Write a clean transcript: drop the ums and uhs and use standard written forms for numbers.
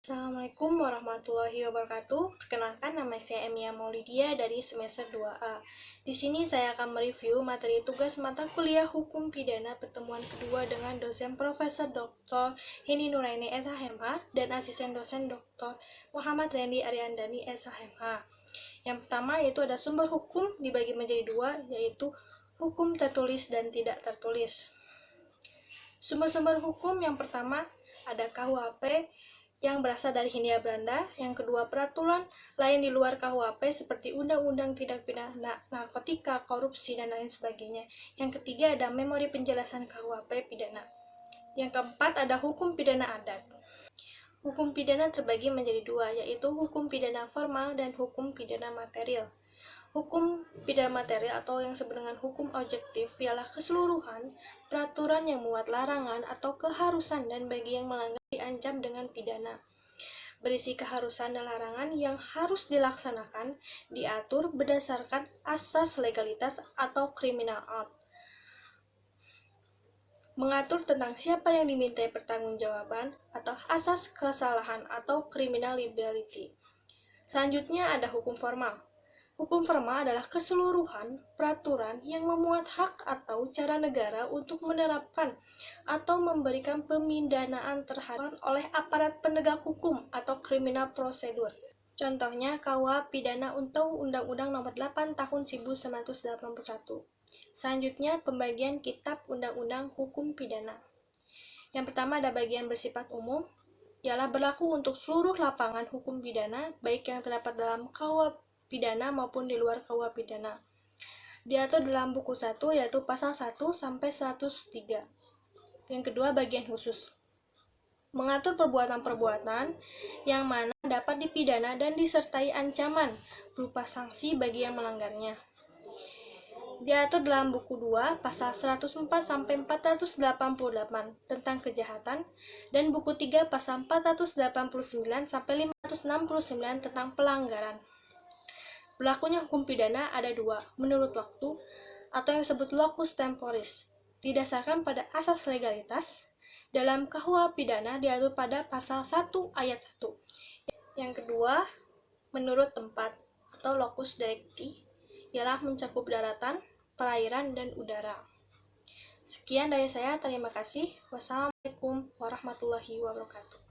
Assalamualaikum warahmatullahi wabarakatuh. Perkenalkan, nama saya Emia Maulidia dari semester 2A. Di sini saya akan mereview materi tugas mata kuliah Hukum Pidana pertemuan kedua dengan dosen Profesor Dr. Heni Nuraini SHMH dan asisten dosen Dr. Muhammad Rendi Ariandani SHMH. Yang pertama yaitu ada sumber hukum dibagi menjadi dua, yaitu hukum tertulis dan tidak tertulis. Sumber-sumber hukum yang pertama ada KUHP yang berasal dari Hindia Belanda, yang kedua peraturan lain di luar KUHP seperti Undang-Undang Tindak Pidana Narkotika, Korupsi, dan lain sebagainya. Yang ketiga ada memori penjelasan KUHP pidana. Yang keempat ada hukum pidana adat. Hukum pidana terbagi menjadi dua, yaitu hukum pidana formal dan hukum pidana material. Hukum pidana material atau yang disebut dengan hukum objektif ialah keseluruhan peraturan yang muat larangan atau keharusan dan bagi yang melanggar diancam dengan pidana. Berisi keharusan dan larangan yang harus dilaksanakan diatur berdasarkan asas legalitas atau criminal act. Mengatur tentang siapa yang dimintai pertanggungjawaban atau asas kesalahan atau criminal liability. Selanjutnya ada hukum formal. Hukum formal adalah keseluruhan peraturan yang memuat hak atau cara negara untuk menerapkan atau memberikan pemindanaan terhadap oleh aparat penegak hukum atau criminal procedure. Contohnya KUH pidana untuk Undang-Undang Nomor 8 Tahun 1981. Selanjutnya pembagian kitab Undang-Undang Hukum Pidana. Yang pertama ada bagian bersifat umum, ialah berlaku untuk seluruh lapangan hukum pidana, baik yang terdapat dalam KUH pidana maupun di luar KUH pidana. Diatur dalam buku 1 yaitu pasal 1 sampai 103. Yang kedua bagian khusus. Mengatur perbuatan-perbuatan yang mana dapat dipidana dan disertai ancaman berupa sanksi bagi yang melanggarnya. Diatur dalam buku 2 pasal 104 sampai 488 tentang kejahatan dan buku 3 pasal 489 sampai 569 tentang pelanggaran. Berlakunya hukum pidana ada dua, menurut waktu atau yang disebut locus temporis, didasarkan pada asas legalitas. Dalam KUH pidana diatur pada pasal 1 ayat 1. Yang kedua, menurut tempat atau locus delicti, ialah mencakup daratan, perairan, dan udara. Sekian dari saya, terima kasih. Wassalamualaikum warahmatullahi wabarakatuh.